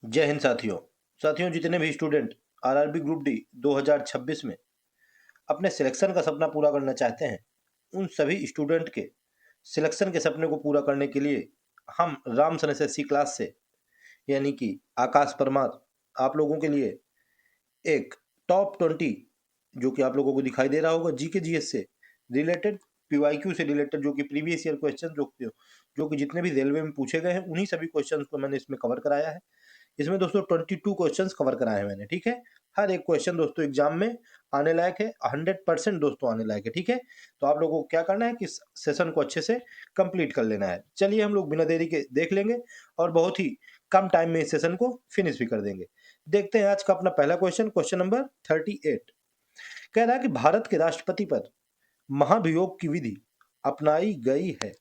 जय हिंद साथियों। साथियों, जितने भी स्टूडेंट आरआरबी ग्रुप डी 2026 में अपने सिलेक्शन का सपना पूरा करना चाहते हैं, उन सभी स्टूडेंट के सिलेक्शन के सपने को पूरा करने के लिए हम रामसन एसएससी क्लास से यानी कि आकाश परमार आप लोगों के लिए एक टॉप 20 जो कि आप लोगों को दिखाई दे रहा होगा जीके जीएस से रिलेटेड, पीवाईक्यू से रिलेटेड, जो कि प्रीवियस ईयर क्वेश्चन जो कि जितने भी रेलवे में पूछे गए हैं उन्हीं सभी क्वेश्चन को मैंने इसमें कवर कराया है। इसमें दोस्तों 22 क्वेश्चंस कवर कराए हैं मैंने, ठीक है। हर एक क्वेश्चन दोस्तों एग्जाम में आने लायक है, 100% दोस्तों आने लायक है, ठीक है। तो आप लोगों को क्या करना है कि सेशन को अच्छे से कंप्लीट कर लेना है। चलिए हम लोग बिना देरी के देख लेंगे और बहुत ही कम टाइम में इस सेशन को फिनिश भी कर देंगे। देखते हैं आज का अपना पहला क्वेश्चन, क्वेश्चन नंबर 38। कह रहा है कि भारत के राष्ट्रपति पर महाभियोग की विधि अपनाई गई है।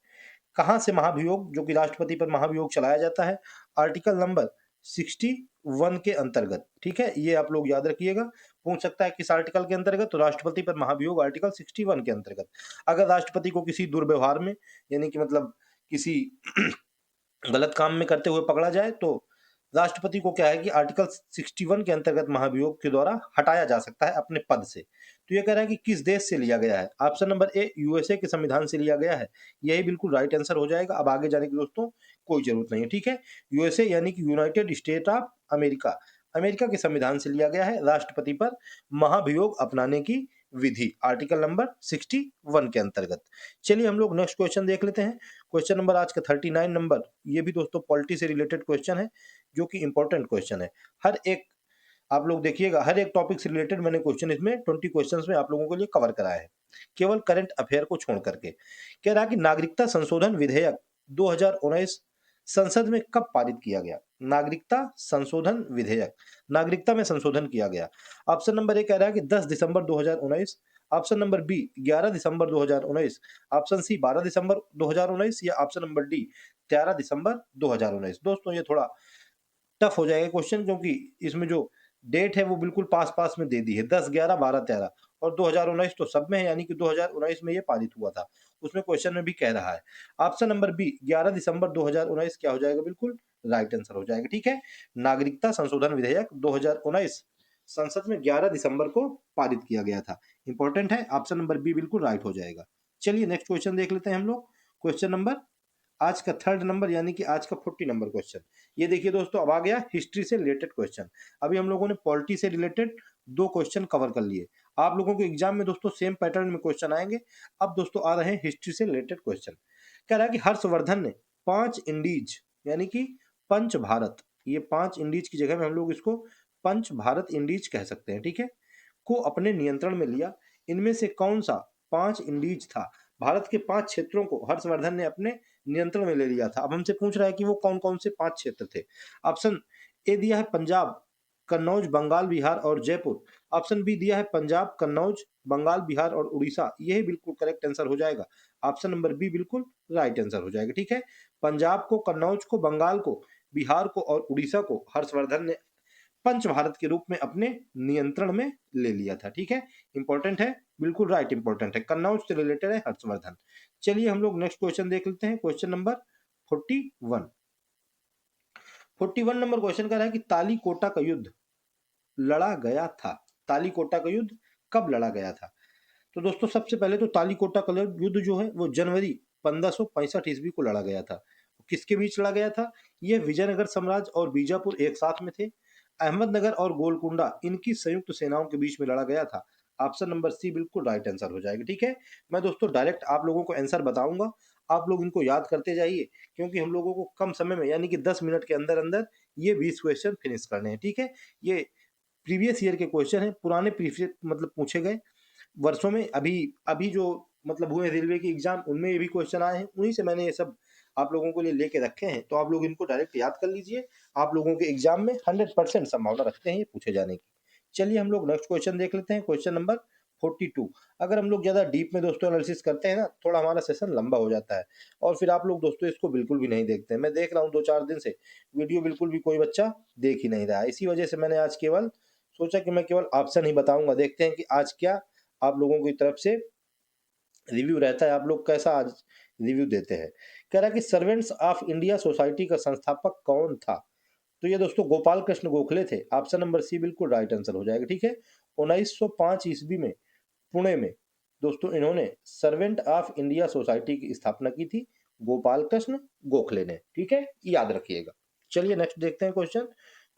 कहां से महाभियोग, जो कि राष्ट्रपति पर महाभियोग चलाया जाता है? आर्टिकल नंबर 61 के अंतर्गत, ठीक है। ये आप लोग याद रखिएगा, पूछ सकता है किस आर्टिकल के अंतर्गत, तो राष्ट्रपति पर महाभियोग आर्टिकल 61 के अंतर्गत। अगर राष्ट्रपति को किसी दुर्व्यवहार में यानी कि मतलब किसी गलत काम में करते हुए पकड़ा जाए तो राष्ट्रपति को क्या है कि आर्टिकल 61 के अंतर्गत महाभियोग के द्वारा हटाया जा सकता है अपने पद से। तो ये कह रहा है कि किस देश से लिया गया है? ऑप्शन नंबर ए यूएसए के संविधान से लिया गया है। यही बिल्कुल राइट आंसर हो जाएगा। अब आगे जाने की दोस्तों कोई जरूरत नहीं है, ठीक है। यूएसए यानी कि United state of America, America के संविधान से लिया गया है राष्ट्रपति पर महाभियोग अपनाने की विधि, आर्टिकल नंबर 61 के अंतर्गत। चलिए हम लोग नेक्स्ट क्वेश्चन देख लेते हैं। क्वेश्चन नंबर आज का 39 नंबर, ये भी दोस्तों पॉलिटी से रिलेटेड क्वेश्चन है, जो कि इंपॉर्टेंट क्वेश्चन है। हर एक आप लोग देखिएगा, हर एक टॉपिक से रिलेटेड मैंने क्वेश्चन इसमें 20 क्वेश्चंस में आप लोगों के लिए कवर कराया है, केवल करंट अफेयर को छोड़ करके। कह रहा है कि नागरिकता संशोधन विधेयक 2019 संसद में कब पारित किया गया? नागरिकता संशोधन विधेयक, नागरिकता में संशोधन किया गया। ऑप्शन नंबर ए कह रहा है कि 10 दिसंबर 2019, ऑप्शन नंबर बी 11 दिसंबर 2019, ऑप्शन सी 12 दिसंबर 2019 या ऑप्शन नंबर डी 13 दिसंबर 2019। दोस्तों ये थोड़ा टफ हो जाएगा क्वेश्चन, क्योंकि इसमें जो डेट है वो बिल्कुल पास पास में दे दी है, 10 11 12 13, और 2019 तो सब में है, यानी कि 2019 में ये पारित हुआ था, उसमें क्वेश्चन में भी कह रहा है। ऑप्शन नंबर बी 11 दिसंबर 2019 क्या हो जाएगा? बिल्कुल राइट आंसर हो जाएगा, ठीक है। नागरिकता संशोधन विधेयक 2019 संसद में 11 दिसंबर को पारित किया गया था। इंपॉर्टेंट है, ऑप्शन नंबर बी बिल्कुल राइट हो जाएगा। चलिए नेक्स्ट क्वेश्चन देख लेते हैं हम लोग। क्वेश्चन नंबर आज का 3rd नंबर यानी कि आज का 40 नंबर क्वेश्चन। ये देखिए दोस्तों, अब आ गया हिस्ट्री से रिलेटेड क्वेश्चन। अभी हम लोगों ने पॉलिटी से रिलेटेड 2 क्वेश्चन कवर कर लिए। आप लोगों के एग्जाम में दोस्तों सेम पैटर्न में क्वेश्चन आएंगे। अब दोस्तों आ रहे हैं हिस्ट्री से रिलेटेड क्वेश्चन। कह रहा है कि हर्षवर्धन ने 5 इंडीज यानी कि पंच भारत, ये 5 इंडीज की जगह में हम लोग इसको पंच भारत इंडीज कह सकते हैं, ठीक है, को अपने नियंत्रण में लिया। इनमें से कौन सा 5 इंडीज था? भारत के 5 क्षेत्रों को हर्षवर्धन ने अपने नियंत्रण में ले लिया था। अब हमसे पूछ रहा है कि वो कौन कौन से 5 क्षेत्र थे। ऑप्शन ए दिया है पंजाब, कन्नौज, बंगाल, बिहार और जयपुर। ऑप्शन बी दिया है पंजाब, कन्नौज, बंगाल, बिहार और उड़ीसा। यही बिल्कुल करेक्ट आंसर हो जाएगा। ऑप्शन नंबर बी बिल्कुल राइट आंसर हो जाएगा, ठीक है। पंजाब को, कन्नौज को, बंगाल को, बिहार को और उड़ीसा को हर्षवर्धन ने पंच भारत के रूप में अपने नियंत्रण में ले लिया था, ठीक है। इंपॉर्टेंट है, बिल्कुल राइट, इंपॉर्टेंट है, कन्नौज से रिलेटेड है हर्षवर्धन। चलिए हम लोग नेक्स्ट क्वेश्चन देख लेते हैं। Question number 41। 41 नंबर क्वेश्चन कर रहा है कि तालीकोटा का युद्ध लड़ा गया था। तालीकोटा का युद्ध कब लड़ा गया था? तो दोस्तों सबसे पहले तो तालीकोटा का युद्ध जो है वो जनवरी 1565 ईस्वी को लड़ा गया था। किसके बीच लड़ा गया था? यह विजयनगर साम्राज्य और बीजापुर एक साथ में थे। अहमदनगर और गोलकुंडा इनकी संयुक्त सेनाओं के बीच में लड़ा गया था। ऑप्शन नंबर सी बिल्कुल राइट आंसर हो जाएगा, ठीक है। मैं दोस्तों डायरेक्ट आप लोगों को आंसर बताऊंगा, आप लोग इनको याद करते जाइए, क्योंकि हम लोगों को कम समय में यानी कि 10 मिनट के अंदर अंदर ये 20 क्वेश्चन फिनिश करने हैं, ठीक है। ये प्रीवियस ईयर के क्वेश्चन है, पुराने प्रीवियस मतलब पूछे गए वर्षों में। अभी अभी जो मतलब हुए रेलवे के एग्जाम, उनमें ये भी क्वेश्चन आए हैं, उन्हीं से मैंने ये सब आप लोगों के लिए लेके रखे हैं। तो आप लोग इनको डायरेक्ट याद कर लीजिए, आप लोगों के एग्जाम में 100% संभावना रखते हैं ये पूछे जाने की। चलिए हम लोग नेक्स्ट क्वेश्चन देख लेते हैं। Question number 42। अगर हम लोग ज्यादा डीप में दोस्तों एनालिसिस करते हैं ना, थोड़ा हमारा सेशन लंबा हो जाता है, और फिर आप लोग दोस्तों इसको बिल्कुल भी नहीं देखते हैं। मैं देख रहा हूँ 2-4 दिन से वीडियो बिल्कुल भी कोई बच्चा देख ही नहीं रहा है। इसी वजह से मैंने आज केवल सोचा कि मैं केवल ऑप्शन ही बताऊंगा। देखते हैं कि आज क्या आप लोगों की तरफ से रिव्यू रहता है, आप लोग कैसा आज रिव्यू देते हैं। कह रहा है कि सर्वेंट्स ऑफ इंडिया सोसाइटी का संस्थापक कौन था? तो ये दोस्तों गोपाल कृष्ण गोखले थे। ऑप्शन नंबर सी बिल्कुल राइट आंसर हो जाएगा। ठीक है, 1905 ईस्वी में पुणे में दोस्तों इन्होंने सर्वेंट ऑफ इंडिया सोसाइटी की स्थापना की थी, गोपाल कृष्ण गोखले ने। ठीक है, याद रखिएगा। चलिए नेक्स्ट देखते हैं क्वेश्चन।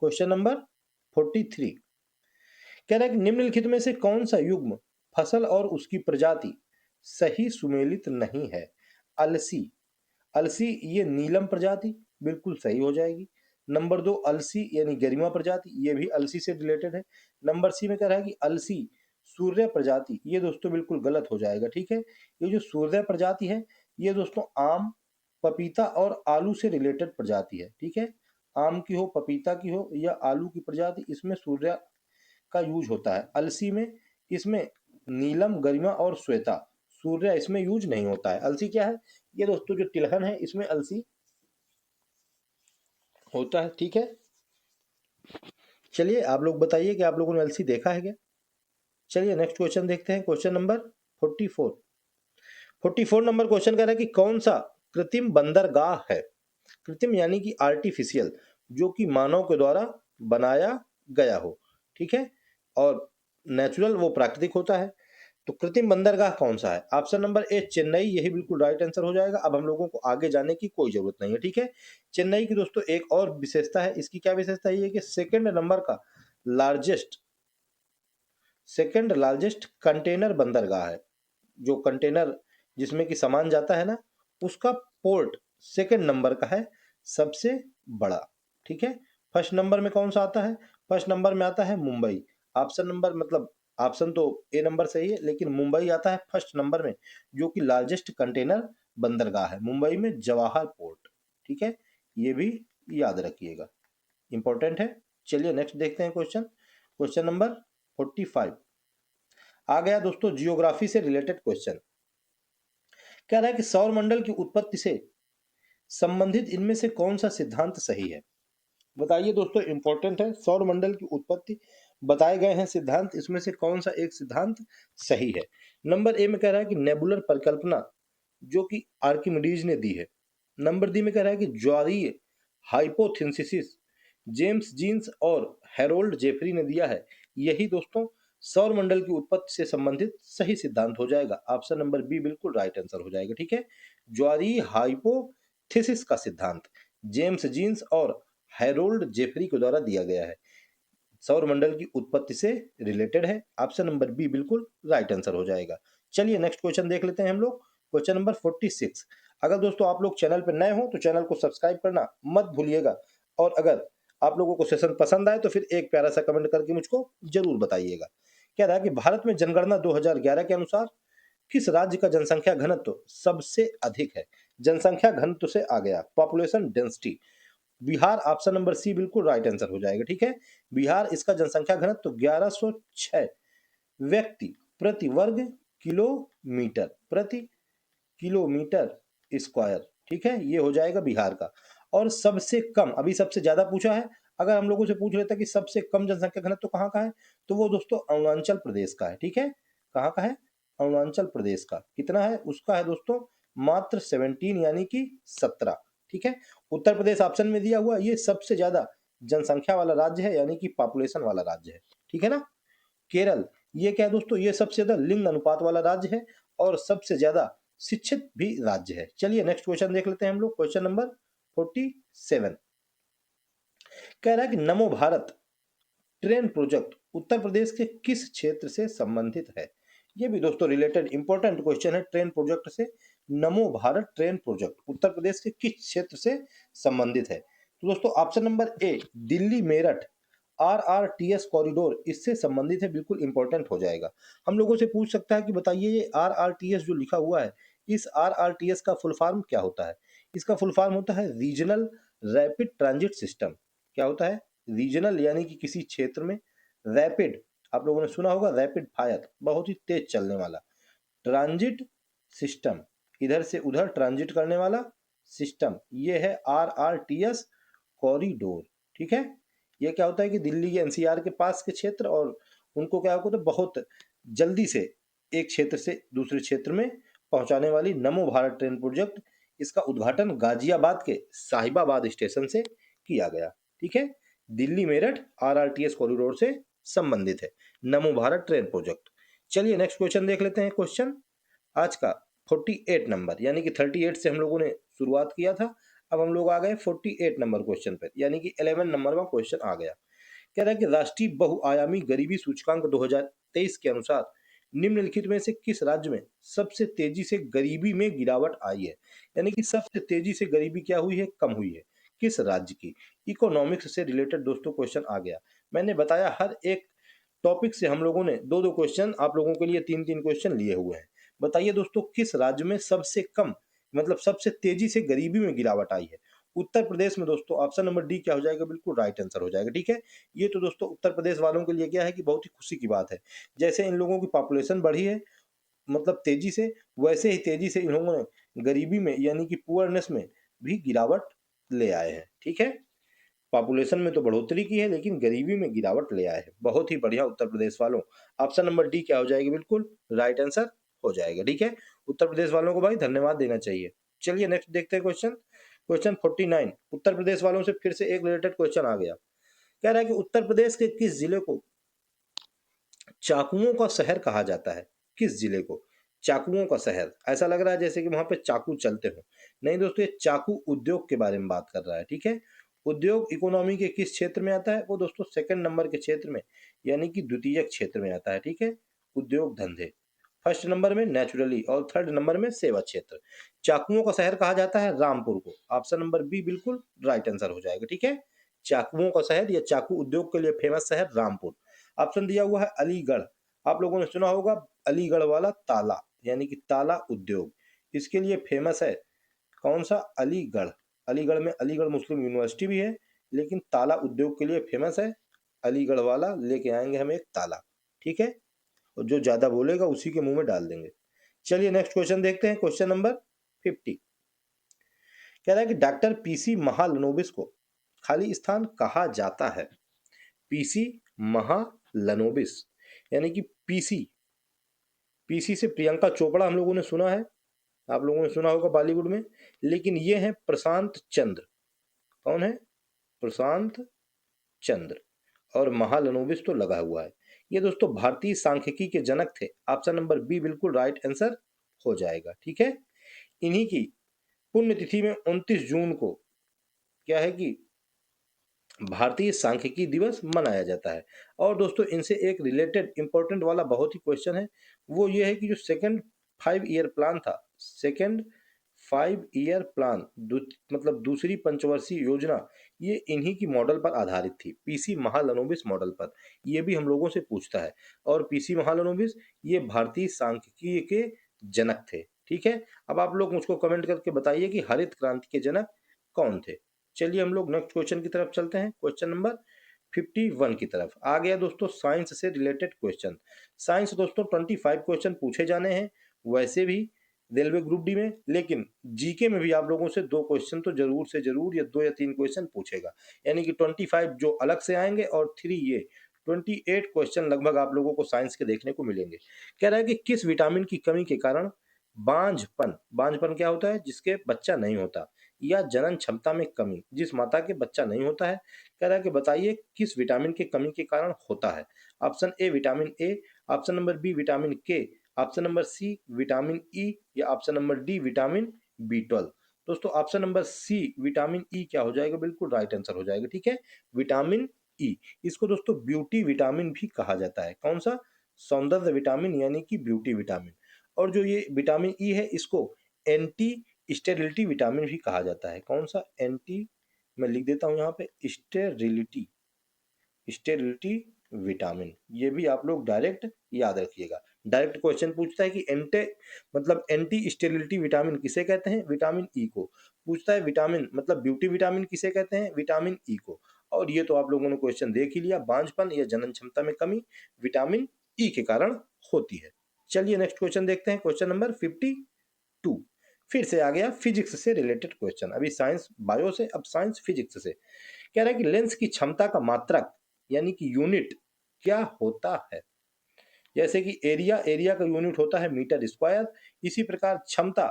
क्वेश्चन नंबर 43 कह रहा है कि निम्नलिखित में से कौन सा युग्म फसल और उसकी प्रजाति सही सुमेलित नहीं है। अलसी, अलसी ये नीलम प्रजाति बिल्कुल सही हो जाएगी। नंबर 2 अलसी यानी गरिमा प्रजाति, ये भी अलसी से रिलेटेड है। नंबर सी में कह रहा है कि अलसी सूर्य प्रजाति, ये दोस्तों बिल्कुल गलत हो जाएगा। ठीक है, ये जो सूर्य प्रजाति है ये दोस्तों आम, पपीता और आलू से रिलेटेड प्रजाति है। ठीक है, आम की हो, पपीता की हो या आलू की प्रजाति, इसमें सूर्य का यूज होता है। अलसी में इसमें नीलम, गरिमा और श्वेता, सूर्य इसमें यूज नहीं होता है। अलसी क्या है, ये दोस्तों जो तिलहन है इसमें अलसी होता है। ठीक है, चलिए आप लोग बताइए कि आप लोगों ने अलसी देखा है क्या। चलिए नेक्स्ट क्वेश्चन देखते हैं। क्वेश्चन नंबर 44 44 नंबर क्वेश्चन कह रहा है कि कौन सा कृत्रिम बंदरगाह है। कृत्रिम यानी कि आर्टिफिशियल, जो कि मानव के द्वारा बनाया गया हो। ठीक है, और नेचुरल वो प्राकृतिक होता है। तो कृत्रिम बंदरगाह कौन सा है। ऑप्शन नंबर ए चेन्नई, यही बिल्कुल राइट आंसर हो जाएगा। अब हम लोगों को आगे जाने की कोई जरूरत नहीं है। ठीक है, चेन्नई की दोस्तों एक और विशेषता है, इसकी क्या विशेषता है, ये कि सेकंड नंबर का लार्जेस्ट सेकंड लार्जेस्ट कंटेनर बंदरगाह है। जो कंटेनर जिसमें कि सामान जाता है ना, उसका पोर्ट सेकंड नंबर का है, सबसे बड़ा। ठीक है, फर्स्ट नंबर में कौन सा आता है, फर्स्ट नंबर में आता है मुंबई। ऑप्शन नंबर मतलब ऑप्शन तो ए नंबर सही है, लेकिन मुंबई आता है फर्स्ट नंबर में, जो कि लार्जेस्ट कंटेनर बंदरगाह है मुंबई में, जवाहर पोर्ट। ठीक है, ये भी याद रखिएगा, इंपॉर्टेंट है। चलिए नेक्स्ट देखते हैं क्वेश्चन। क्वेश्चन नंबर 45 आ गया दोस्तों, जियोग्राफी से रिलेटेड क्वेश्चन। कह रहा है कि सौर मंडल की उत्पत्ति से संबंधित इनमें से कौन सा सिद्धांत सही है। बताइए दोस्तों, इंपॉर्टेंट है, सौर मंडल की उत्पत्ति बताए गए हैं सिद्धांत, इसमें से कौन सा एक सिद्धांत सही है। नंबर ए में कह रहा है कि नेबुलर परिकल्पना, जो कि आर्किमिडीज ने दी है। नंबर डी में कह रहा है कि ज्वारीय हाइपोथेसिस, जेम्स जीन्स और हेरोल्ड जेफरी ने दिया है। यही दोस्तों सौर मंडल की उत्पत्ति से संबंधित सही सिद्धांत हो जाएगा। ऑप्शन नंबर बी बिल्कुल राइट आंसर हो जाएगा। ठीक है, ज्वारीय हाइपोथेसिस का सिद्धांत जेम्स जीन्स और हैरोल्ड जेफरी के द्वारा दिया गया है, सौर मंडल की उत्पत्ति से रिलेटेड है। ऑप्शन नंबर बी बिल्कुल राइट आंसर हो जाएगा। चलिए नेक्स्ट क्वेश्चन देख लेते हैं हम लोग। Question number 46। अगर दोस्तों आप लोग चैनल पर नए हो तो चैनल को सब्सक्राइब करना मत भूलिएगा, और अगर आप लोगों को सेशन पसंद आए तो फिर एक प्यारा सा कमेंट करके मुझको जरूर बताइएगा। क्या रहा कि भारत में जनगणना 2011 के अनुसार किस राज्य का जनसंख्या घनत्व सबसे अधिक है। जनसंख्या घनत्व से आ गया population density, Bihar. Option number C बिल्कुल राइट आंसर हो जाएगा। ठीक है, बिहार, इसका जनसंख्या घनत्व 1106 व्यक्ति प्रति वर्ग किलोमीटर, प्रति किलोमीटर स्क्वायर। ठीक है, ये हो जाएगा बिहार का। और सबसे कम, अभी सबसे ज्यादा पूछा है, अगर हम लोगों से पूछ लेता कि सबसे कम जनसंख्या घनत्व तो कहाँ का है, तो वो दोस्तों अरुणाचल प्रदेश का है। ठीक है, कहाँ का है, अरुणाचल प्रदेश का। कितना है उसका, है दोस्तों मात्र 17 यानी कि 17। ठीक है, उत्तर प्रदेश ऑप्शन में दिया हुआ, ये सबसे ज्यादा जनसंख्या वाला राज्य है, यानी कि पॉपुलेशन वाला राज्य है। ठीक है ना। केरल, ये क्या है दोस्तों, ये सबसे ज्यादा लिंग अनुपात वाला राज्य है और सबसे ज्यादा शिक्षित भी राज्य है। चलिए नेक्स्ट क्वेश्चन देख लेते हैं हम लोग। क्वेश्चन नंबर 47 कह रहा है कि नमो भारत ट्रेन प्रोजेक्ट उत्तर प्रदेश के किस क्षेत्र से संबंधित है। ये भी दोस्तों रिलेटेड इंपॉर्टेंट क्वेश्चन है ट्रेन प्रोजेक्ट से। नमो भारत ट्रेन प्रोजेक्ट उत्तर प्रदेश के किस क्षेत्र से संबंधित है। तो दोस्तों option number A Delhi Meerut RRTS corridor इससे संबंधित है, बिल्कुल इंपॉर्टेंट हो जाएगा। हम लोगों से पूछ सकता है कि बताइए ये आरआरटीएस जो लिखा हुआ है, इस आरआरटीएस का फुल फॉर्म क्या होता है। इसका फुल फॉर्म होता है रीजनल रैपिड ट्रांजिट सिस्टम। क्या होता है, रीजनल यानी कि किसी क्षेत्र में, रैपिड आप लोगों ने सुना होगा रैपिड फायर, बहुत ही तेज चलने वाला, ट्रांजिट सिस्टम इधर से उधर ट्रांजिट करने वाला सिस्टम, ये है आरआरटीएस कॉरिडोर। ठीक है, ये क्या होता है कि दिल्ली के एनसीआर के पास के क्षेत्र, और उनको क्या होता है बहुत जल्दी से एक क्षेत्र से दूसरे क्षेत्र में पहुंचाने वाली नमो भारत ट्रेन प्रोजेक्ट, इसका उद्घाटन गाजियाबाद के साहिबाबाद स्टेशन से किया गया। ठीक है, दिल्ली मेरठ आरआरटीएस कॉरिडोर से संबंधित है, नमो भारत ट्रेन प्रोजेक्ट। चलिए नेक्स्ट क्वेश्चन देख लेते हैं। क्वेश्चन आज का 48 नंबर, यानी कि 38 से हम लोगों ने शुरुआत किया था, अब हम लोग आ गए 48 नंबर क्वेश्चन पर, यानी कि 11 नंबर का क्वेश्चन आ गया। कह रहा है कि राष्ट्रीय बहुआयामी गरीबी सूचकांक 2023 के अनुसार निम्नलिखित में से किस राज्य में सबसे तेजी से गरीबी में गिरावट आई है, यानी कि सबसे तेजी से गरीबी क्या हुई है, कम हुई है, किस राज्य की। इकोनॉमिक्स से रिलेटेड दोस्तों क्वेश्चन आ गया। मैंने बताया हर एक टॉपिक से हम लोगों ने दो दो क्वेश्चन, आप लोगों के लिए तीन तीन क्वेश्चन लिए हुए हैं। बताइए दोस्तों किस राज्य में सबसे कम मतलब सबसे तेजी से गरीबी में गिरावट आई है। उत्तर प्रदेश में दोस्तों ऑप्शन नंबर डी क्या हो जाएगा, बिल्कुल राइट आंसर हो जाएगा। ठीक है, ये तो दोस्तों उत्तर प्रदेश वालों के लिए क्या है कि बहुत ही खुशी की बात है। जैसे इन लोगों की पॉपुलेशन बढ़ी है मतलब तेजी से, वैसे ही तेजी से इन लोगों ने गरीबी में यानी कि पुअरनेस में भी गिरावट ले आए हैं। ठीक है, पॉपुलेशन में तो बढ़ोतरी की है लेकिन गरीबी में गिरावट ले आए हैं। बहुत ही बढ़िया उत्तर प्रदेश वालों, ऑप्शन नंबर डी क्या हो जाएगी, बिल्कुल राइट आंसर हो जाएगा। ठीक है, उत्तर प्रदेश वालों को भाई धन्यवाद देना चाहिए। चलिए नेक्स्ट देखते हैं क्वेश्चन। क्वेश्चन 49 उत्तर प्रदेश वालों से फिर से एक रिलेटेड क्वेश्चन आ गया। कह रहा है कि उत्तर प्रदेश के किस जिले को चाकुओं का शहर कहा जाता है, किस जिले को चाकुओं का शहर। ऐसा लग रहा है जैसे कि वहां पे चाकू चलते हो, नहीं दोस्तों ये चाकू उद्योग के बारे में बात कर रहा है। ठीक है, उद्योग इकोनॉमी के किस क्षेत्र में आता है, वो दोस्तों सेकंड नंबर के क्षेत्र में यानी कि द्वितीय क्षेत्र में आता है। ठीक है, उद्योग धंधे फर्स्ट नंबर में नेचुरली और थर्ड नंबर में सेवा क्षेत्र। चाकुओं का शहर कहा जाता है रामपुर को, ऑप्शन नंबर बी बिल्कुल राइट आंसर हो जाएगा। ठीक है, चाकुओं का शहर या चाकू उद्योग के लिए फेमस शहर रामपुर। ऑप्शन दिया हुआ है अलीगढ़, आप लोगों ने सुना होगा अलीगढ़ वाला ताला यानी कि ताला उद्योग, इसके लिए फेमस है। कौन सा, अलीगढ़। अलीगढ़ में अलीगढ़ मुस्लिम यूनिवर्सिटी भी है, लेकिन ताला उद्योग के लिए फेमस है अलीगढ़ वाला। लेके आएंगे हम एक ताला। ठीक है, और जो ज्यादा बोलेगा उसी के मुंह में डाल देंगे। चलिए नेक्स्ट क्वेश्चन देखते हैं। क्वेश्चन नंबर 50 कह रहा है कि डॉक्टर पीसी महालनोबिस को खाली स्थान कहा जाता है। पीसी महालनोबिस यानी कि पीसी, पीसी से प्रियंका चोपड़ा हम लोगों ने सुना है, आप लोगों ने सुना होगा बॉलीवुड में, लेकिन ये है प्रशांत चंद्र। कौन है, प्रशांत चंद्र। और महालनोबिस तो लगा हुआ है। ये दोस्तों भारतीय सांख्यिकी के जनक थे, ऑप्शन नंबर बी बिल्कुल राइट आंसर हो जाएगा। ठीक है, इन्हीं की पुण्यतिथि में 29 जून को क्या है कि भारतीय सांख्यिकी दिवस मनाया जाता है। और दोस्तों इनसे एक रिलेटेड इंपॉर्टेंट वाला बहुत ही क्वेश्चन है, वो ये है कि जो सेकंड 5 ईयर प्लान था, सेकंड 5 ईयर प्लान मतलब दूसरी पंचवर्षीय योजना, ये इन्हीं की मॉडल पर आधारित थी, पीसी महालनोबिस मॉडल पर। ये भी हम लोगों से पूछता है। और पीसी महालनोबिस ये भारतीय सांख्यिकी के जनक थे। ठीक है, अब आप लोग मुझको कमेंट करके बताइए कि हरित क्रांति के जनक कौन थे। चलिए हम लोग नेक्स्ट क्वेश्चन की तरफ चलते हैं। क्वेश्चन नंबर 51 की तरफ आ गया दोस्तों, साइंस से रिलेटेड क्वेश्चन। साइंस दोस्तों 25 क्वेश्चन पूछे जाने हैं वैसे भी रेलवे ग्रुप डी में, लेकिन जीके में भी आप लोगों से 2 क्वेश्चन तो जरूर से जरूर या 2 या 3 क्वेश्चन पूछेगा, यानी कि 25 जो अलग से आएंगे और 3 ये 28 क्वेश्चन लगभग आप लोगों को साइंस के देखने को मिलेंगे। कह रहा है कि किस विटामिन की कमी के कारण बांझपन, बांझपन क्या होता है, जिसके बच्चा नहीं होता, या जनन क्षमता में कमी, जिस माता के बच्चा नहीं होता है। कह रहा है कि बताइए किस विटामिन की कमी के कारण होता है। Option A vitamin A, option number B vitamin K, option number C vitamin E, या option number D vitamin B12। दोस्तों option number C vitamin E क्या हो जाएगा, बिल्कुल राइट आंसर हो जाएगा। ठीक है, विटामिन ई, इसको दोस्तों ब्यूटी विटामिन भी कहा जाता है। कौन सा, सौंदर्य विटामिन यानी कि ब्यूटी विटामिन। और जो ये विटामिन ई है इसको एंटी स्टेरिलिटी विटामिन भी कहा जाता है। कौन सा, एंटी, मैं लिख देता हूं यहाँ पे स्टेरिलिटी, स्टेरिलिटी विटामिन, ये भी आप लोग डायरेक्ट याद रखिएगा। डायरेक्ट क्वेश्चन पूछता है कि एंटी स्टेरिलिटी विटामिन किसे कहते हैं, विटामिन ई को। पूछता है विटामिन मतलब ब्यूटी विटामिन किसे कहते हैं, विटामिन ई को। और ये तो आप लोगों ने क्वेश्चन देख ही लिया, बांझपन या जनन क्षमता में कमी विटामिन ई के कारण होती है। चलिए नेक्स्ट क्वेश्चन देखते हैं। क्वेश्चन नंबर 52 फिर से आ गया फिजिक्स से रिलेटेड क्वेश्चन, अभी साइंस बायो से, अब साइंस फिजिक्स से। कह रहा है कि लेंस की क्षमता का मात्रक यानी कि यूनिट क्या होता है। जैसे कि एरिया, एरिया का यूनिट होता है मीटर स्क्वायर, इसी प्रकार क्षमता,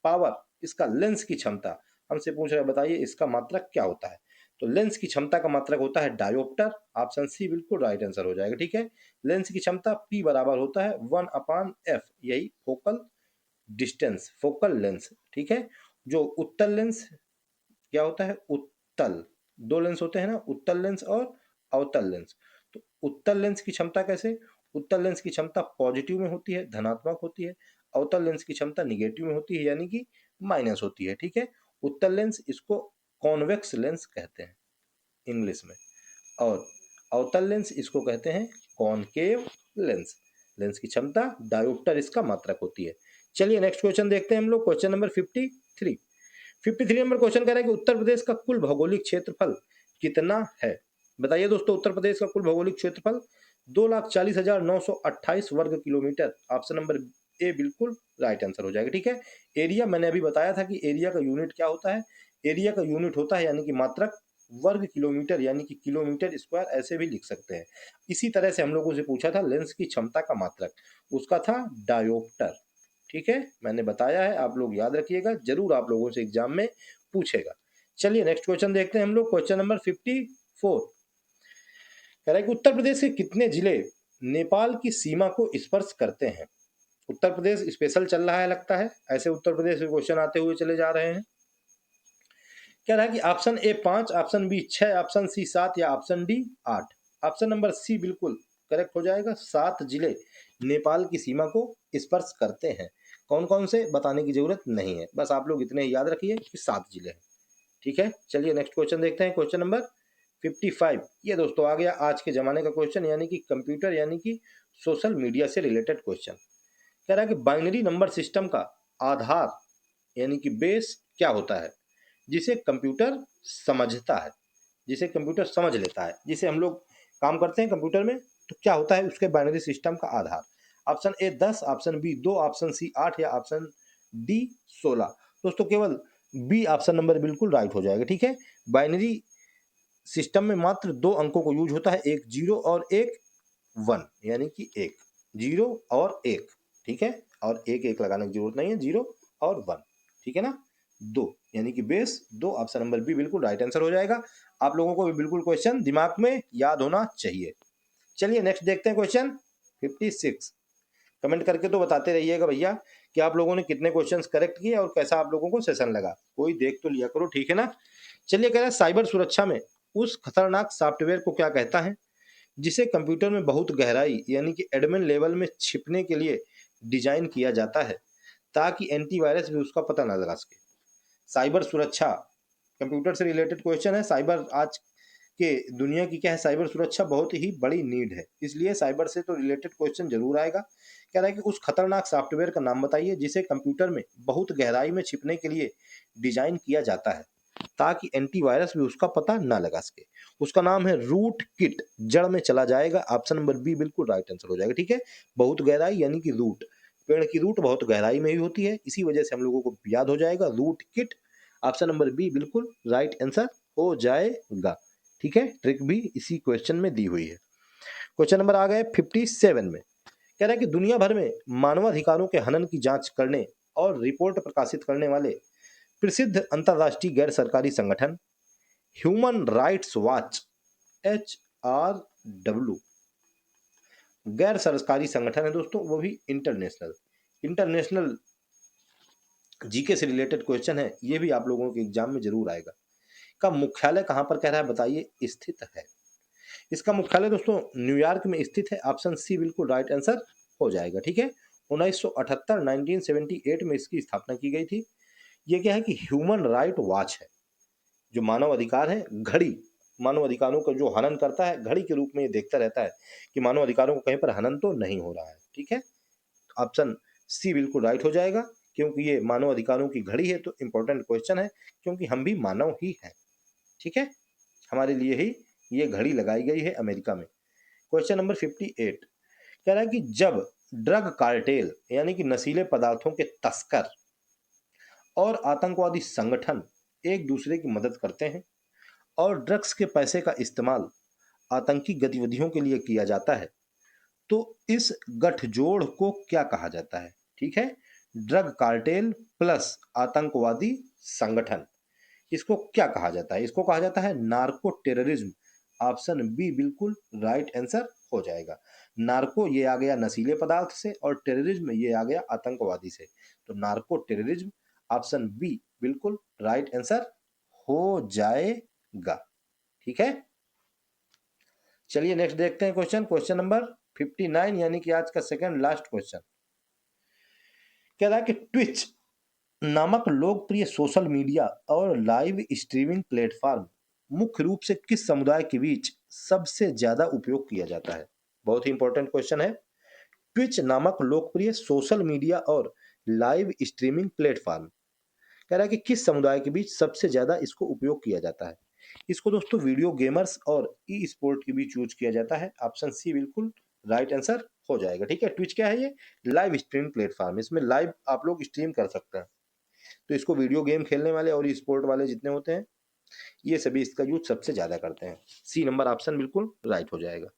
पावर, इसका लेंस की क्षमता हमसे पूछ रहा है, बताइए इसका मात्रक क्या होता है। तो लेंस की क्षमता का मात्रक होता है डायोप्टर, ऑप्शन सी बिल्कुल राइट आंसर हो जाएगा। ठीक है, लेंस की क्षमता P बराबर होता है 1/f, यही फोकल डिस्टेंस, फोकल लेंस। ठीक है, जो उत्तल लेंस क्या होता है, उत्तल, दो लेंस होते हैं ना, उत्तल लेंस और अवतल लेंस। तो उत्तल लेंस की क्षमता कैसे, उत्तल लेंस की क्षमता पॉजिटिव में होती है, धनात्मक होती है। अवतल लेंस की क्षमता निगेटिव में होती है, यानी कि माइनस होती है। ठीक है, उत्तल लेंस इसको कॉन्वेक्स लेंस कहते हैं इंग्लिश में, और अवतल लेंस इसको कहते हैं कॉनकेव लेंस। लेंस की क्षमता डायोप्टर इसका मात्रक होती है। चलिए नेक्स्ट क्वेश्चन देखते हैं हम लोग, क्वेश्चन नंबर 53 नंबर क्वेश्चन कह रहा है कि उत्तर प्रदेश का कुल भौगोलिक क्षेत्रफल कितना है। बताइए दोस्तों, उत्तर प्रदेश का कुल भौगोलिक क्षेत्रफल 2,40,928 वर्ग किलोमीटर। ऑप्शन नंबर ए बिल्कुल राइट आंसर हो जाएगा। ठीक है, एरिया मैंने अभी बताया था कि एरिया का यूनिट क्या होता है, एरिया का यूनिट होता है यानी कि मात्रक, वर्ग किलोमीटर यानी कि किलोमीटर स्क्वायर ऐसे भी लिख सकते हैं। इसी तरह से हम लोगों से पूछा था लेंस की क्षमता का मात्रक, उसका था डायोप्टर। ठीक है, मैंने बताया है, आप लोग याद रखिएगा, जरूर आप लोगों से एग्जाम में पूछेगा। चलिए नेक्स्ट क्वेश्चन देखते हैं हम लोग, क्वेश्चन नंबर 54 कह रहा है कि उत्तर प्रदेश के कितने जिले नेपाल की सीमा को स्पर्श करते हैं। उत्तर प्रदेश स्पेशल चल रहा है लगता है, ऐसे उत्तर प्रदेश के क्वेश्चन आते हुए चले जा रहे हैं। कह रहा है कि option A 5, option B 6, option C 7 या option D 8। Option number C बिल्कुल करेक्ट हो जाएगा, 7 जिले नेपाल की सीमा को स्पर्श करते हैं। कौन कौन से बताने की जरूरत नहीं है, बस आप लोग इतने याद रखिए कि 7 जिले हैं। ठीक है, चलिए नेक्स्ट क्वेश्चन देखते हैं, क्वेश्चन नंबर 55। ये दोस्तों आ गया आज के जमाने का क्वेश्चन, यानी कि कंप्यूटर यानी कि सोशल मीडिया से रिलेटेड क्वेश्चन। कह रहा है कि बाइनरी नंबर सिस्टम का आधार यानी कि बेस क्या होता है, जिसे कंप्यूटर समझता है, जिसे कंप्यूटर समझ लेता है, जिसे हम लोग काम करते हैं कंप्यूटर में, तो क्या होता है उसके बाइनरी सिस्टम का आधार। Option A 10, option B 2, option C 8 या ऑप्शन डी 16। दोस्तों केवल बी ऑप्शन नंबर बिल्कुल राइट हो जाएगा। ठीक है, बाइनरी सिस्टम में मात्र 2 अंकों को यूज होता है, एक 0 और एक 1, यानी कि एक 0 और 1। ठीक है, और एक एक लगाने की जरूरत नहीं है, 0 और 1। ठीक है ना, 2 यानी कि बेस 2, ऑप्शन नंबर बी बिल्कुल राइट आंसर हो जाएगा। आप लोगों को भी बिल्कुल क्वेश्चन दिमाग में याद होना चाहिए। चलिए नेक्स्ट देखते हैं क्वेश्चन 56। कमेंट करके तो बताते रहिएगा भैया कि आप लोगों ने कितने क्वेश्चंस करेक्ट किए और कैसा आप लोगों को सेशन लगा, कोई देख तो लिया करो। ठीक है ना, चलिए कह रहे हैं साइबर सुरक्षा में उस खतरनाक सॉफ्टवेयर को क्या कहता है जिसे कंप्यूटर में बहुत गहराई यानी कि एडमिन लेवल में छिपने के लिए डिजाइन किया जाता है, ताकि एंटीवायरस भी उसका पता ना लगा सके। साइबर सुरक्षा कंप्यूटर से रिलेटेड क्वेश्चन है। साइबर आज के दुनिया की क्या है, साइबर सुरक्षा बहुत ही बड़ी नीड है, इसलिए साइबर से तो रिलेटेड क्वेश्चन जरूर आएगा। कह रहा है कि उस खतरनाक सॉफ्टवेयर का नाम बताइए जिसे कंप्यूटर में बहुत गहराई में छिपने के लिए डिजाइन किया जाता है, ताकि एंटीवायरस भी उसका पता ना लगा सके। उसका नाम है रूट किट, जड़ में चला जाएगा। ऑप्शन नंबर बी बिल्कुल राइट आंसर हो जाएगा। ठीक है, बहुत गहराई यानी कि रूट, पेड़ की रूट बहुत गहराई में ही होती है, इसी वजह से हम लोगों को याद हो जाएगा root kit. Option number B बिल्कुल राइट आंसर हो जाएगा। ठीक है, ट्रिक भी इसी क्वेश्चन में दी हुई है। क्वेश्चन नंबर आ गए 57 में। कह रहा है कि दुनिया भर में मानवाधिकारों के हनन की जांच करने और रिपोर्ट प्रकाशित करने वाले प्रसिद्ध अंतरराष्ट्रीय गैर सरकारी संगठन ह्यूमन राइट्स वॉच, HRW, गैर सरकारी संगठन है दोस्तों, वो भी इंटरनेशनल। इंटरनेशनल जीके से रिलेटेड क्वेश्चन है, ये भी आप लोगों के एग्जाम में जरूर आएगा। का मुख्यालय कहां पर कह रहा है बताइए स्थित है। इसका मुख्यालय दोस्तों न्यूयॉर्क में स्थित है। ऑप्शन सी बिल्कुल राइट आंसर हो जाएगा। ठीक है, 1978 में इसकी स्थापना की गई थी। ये क्या है कि ह्यूमन राइट वॉच है, जो मानव अधिकार है, घड़ी, मानव अधिकारों का जो हनन करता है, घड़ी के रूप में ये देखता रहता है कि मानव अधिकारों को कहीं पर हनन तो नहीं हो रहा है। ठीक है, ऑप्शन सी बिल्कुल राइट हो जाएगा, क्योंकि ये मानव अधिकारों की घड़ी है, तो इंपॉर्टेंट क्वेश्चन है, क्योंकि हम भी मानव ही हैं। ठीक है, हमारे लिए ही ये घड़ी लगाई गई है अमेरिका में। क्वेश्चन नंबर 58 कह रहा है कि जब ड्रग कार्टेल यानी कि नशीले पदार्थों के तस्कर और आतंकवादी संगठन एक दूसरे की मदद करते हैं और ड्रग्स के पैसे का इस्तेमाल आतंकी गतिविधियों के लिए किया जाता है, तो इस गठजोड़ को क्या कहा जाता है। ठीक है, ड्रग कार्टेल प्लस आतंकवादी संगठन, इसको क्या कहा जाता है? इसको कहा जाता है नार्को टेररिज्म। ऑप्शन बी बिल्कुल राइट आंसर हो जाएगा। नार्को ये आ गया नशीले पदार्थ से और टेररिज्म ये आ गया आतंकवादी से। तो नार्को टेररिज्म ऑप्शन बी बिल्कुल राइट आंसर हो जाएगा। ठीक है, चलिए नेक्स्ट देखते हैं क्वेश्चन। क्वेश्चन नंबर 59 यानी कि आज का सेकंड लास्ट क्वेश्चन कह रहा है कि ट्विच नामक लोकप्रिय सोशल मीडिया और लाइव स्ट्रीमिंग प्लेटफॉर्म मुख्य रूप से किस समुदाय के बीच सबसे ज्यादा उपयोग किया जाता है? बहुत ही इंपॉर्टेंट क्वेश्चन है। ट्विच नामक लोकप्रिय सोशल मीडिया और लाइव स्ट्रीमिंग प्लेटफॉर्म कह रहा है कि किस समुदाय के बीच सबसे ज्यादा इसको उपयोग किया जाता है? इसको दोस्तों वीडियो गेमर्स और ई स्पोर्ट के बीच यूज किया जाता है। ऑप्शन सी बिल्कुल राइट आंसर हो जाएगा। ठीक है, ट्विच क्या है? ये लाइव स्ट्रीमिंग प्लेटफॉर्म, इसमें लाइव आप लोग स्ट्रीम कर सकते हैं। तो इसको वीडियो गेम खेलने वाले और ई स्पोर्ट वाले जितने होते हैं ये सभी इसका यूज सबसे ज्यादा करते हैं। सी नंबर ऑप्शन बिल्कुल राइट हो जाएगा।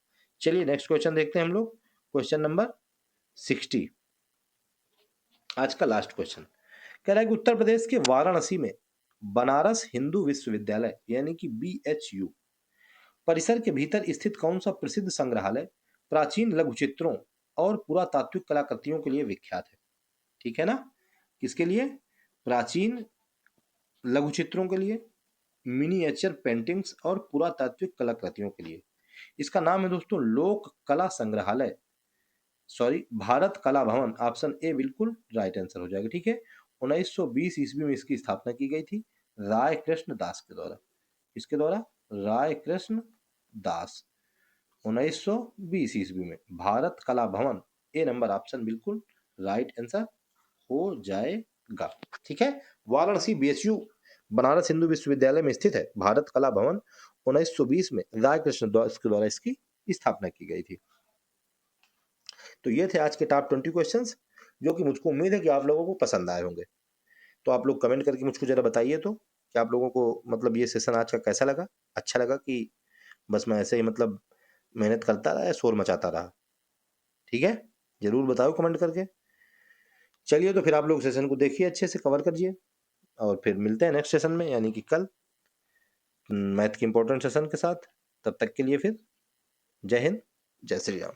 चलिए नेक्स्ट क्वेश्चन देखते हैं हम लोग। क्वेश्चन नंबर 60 आज का लास्ट क्वेश्चन कह रहा है कि उत्तर प्रदेश के वाराणसी में बनारस हिंदू विश्वविद्यालय यानी कि BHU परिसर के भीतर स्थित कौन सा प्रसिद्ध संग्रहालय प्राचीन लघु चित्रों और पुरातात्विक कलाकृतियों के लिए विख्यात है? ठीक है ना, किसके लिए? प्राचीन लघु चित्रों के लिए, मिनिएचर पेंटिंग्स और पुरातात्विक कलाकृतियों के लिए। इसका नाम है दोस्तों लोक कला संग्रहालय, सॉरी भारत कला भवन। ऑप्शन ए बिल्कुल राइट आंसर हो जाएगा। ठीक है, 1920 ईस्वी में इसकी स्थापना की गई थी राय कृष्ण दास के द्वारा। इसके द्वारा राय कृष्ण दास 1920 ईस्वी में भारत कला भवन। ए नंबर ऑप्शन बिल्कुल राइट आंसर हो जाएगा। ठीक है, वाराणसी BHU बनारस हिंदू विश्वविद्यालय में स्थित है। भारत कला भवन 1920 में राय कृष्ण दास के द्वारा इसकी स्थापना की गई थी। तो ये थे आज के टॉप 20 क्वेश्चंस जो कि मुझको उम्मीद है कि आप लोगों को पसंद आए होंगे। तो आप लोग कमेंट करके मुझको जरा बताइए तो कि आप लोगों को मतलब ये सेशन आज का कैसा लगा? अच्छा लगा कि बस मैं ऐसे ही मतलब मेहनत करता रहा या शोर मचाता रहा? ठीक है, जरूर बताओ कमेंट करके। चलिए तो फिर आप लोग सेशन को देखिए, अच्छे से कवर करिए और फिर मिलते हैं नेक्स्ट सेशन में यानी कि कल मैथ के इंपॉर्टेंट सेशन के साथ। तब तक के लिए फिर जय हिंद, जय श्री राम।